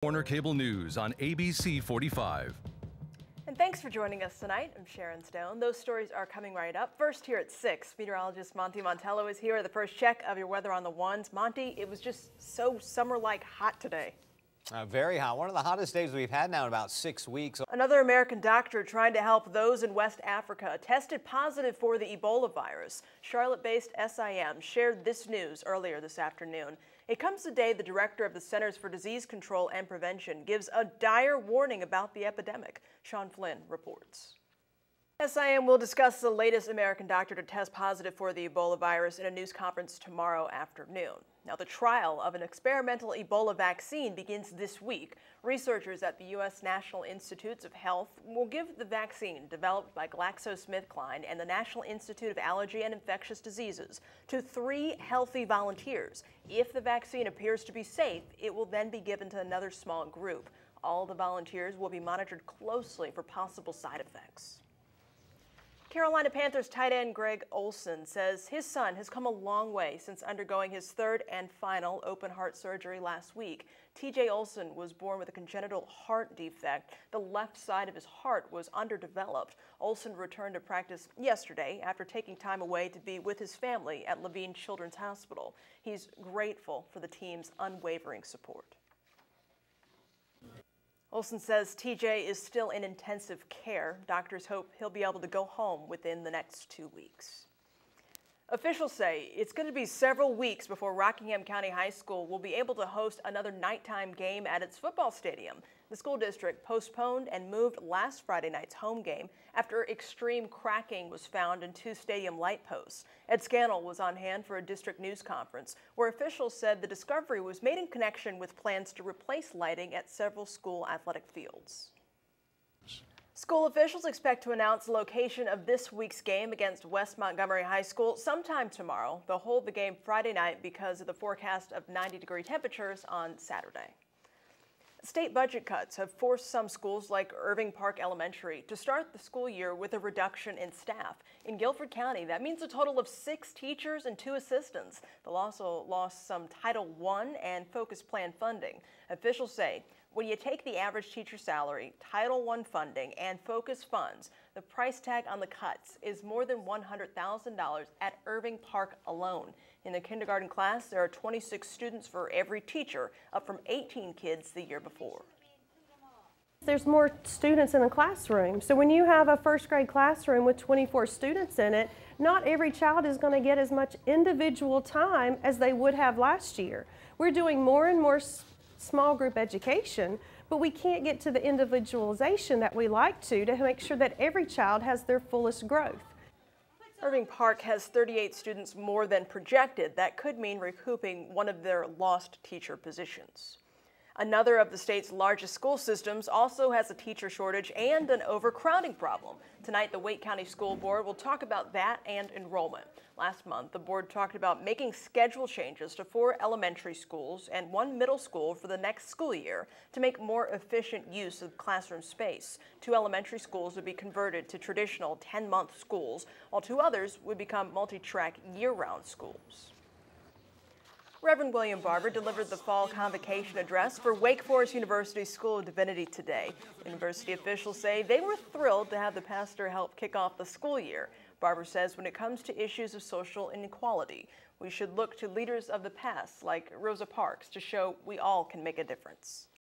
Warner Cable News on ABC 45. And thanks for joining us tonight. I'm Sharon Stone. Those stories are coming right up. First here at 6, meteorologist Monty Montello is here with the first check of your weather on the ones. Monty, it was just so summer-like hot today. Very hot. One of the hottest days we've had now in about 6 weeks. Another American doctor trying to help those in West Africa tested positive for the Ebola virus. Charlotte-based SIM shared this news earlier this afternoon. It comes the day the director of the Centers for Disease Control and Prevention gives a dire warning about the epidemic. Sean Flynn reports. SIM will discuss the latest American doctor to test positive for the Ebola virus in a news conference tomorrow afternoon. Now, the trial of an experimental Ebola vaccine begins this week. Researchers at the U.S. National Institutes of Health will give the vaccine developed by GlaxoSmithKline and the National Institute of Allergy and Infectious Diseases to 3 healthy volunteers. If the vaccine appears to be safe, it will then be given to another small group. All the volunteers will be monitored closely for possible side effects. Carolina Panthers tight end Greg Olsen says his son has come a long way since undergoing his 3rd and final open heart surgery last week. TJ Olsen was born with a congenital heart defect. The left side of his heart was underdeveloped. Olsen returned to practice yesterday after taking time away to be with his family at Levine Children's Hospital. He's grateful for the team's unwavering support. Olsen says TJ is still in intensive care. Doctors hope he'll be able to go home within the next 2 weeks. Officials say it's going to be several weeks before Rockingham County High School will be able to host another nighttime game at its football stadium. The school district postponed and moved last Friday night's home game after extreme cracking was found in 2 stadium light posts. Ed Scannell was on hand for a district news conference where officials said the discovery was made in connection with plans to replace lighting at several school athletic fields. School officials expect to announce the location of this week's game against West Montgomery High School sometime tomorrow. They'll hold the game Friday night because of the forecast of 90-degree temperatures on Saturday. State budget cuts have forced some schools like Irving Park Elementary to start the school year with a reduction in staff. In Guilford County, that means a total of 6 teachers and 2 assistants. They'll also lost some Title I and Focus Plan funding. Officials say when you take the average teacher salary, Title I funding, and Focus funds, the price tag on the cuts is more than $100,000 at Irving Park alone. In the kindergarten class, there are 26 students for every teacher, up from 18 kids the year before. There's more students in the classroom. So when you have a 1st grade classroom with 24 students in it, not every child is going to get as much individual time as they would have last year. We're doing more and more small group education, but we can't get to the individualization that we like to make sure that every child has their fullest growth. Irving Park has 38 students more than projected. That could mean recouping one of their lost teacher positions. Another of the state's largest school systems also has a teacher shortage and an overcrowding problem. Tonight, the Wake County School Board will talk about that and enrollment. Last month, the board talked about making schedule changes to 4 elementary schools and 1 middle school for the next school year to make more efficient use of classroom space. 2 elementary schools would be converted to traditional 10-month schools, while 2 others would become multi-track year-round schools. Reverend William Barber delivered the fall convocation address for Wake Forest University School of Divinity today. University officials say they were thrilled to have the pastor help kick off the school year. Barber says when it comes to issues of social inequality, we should look to leaders of the past like Rosa Parks to show we all can make a difference.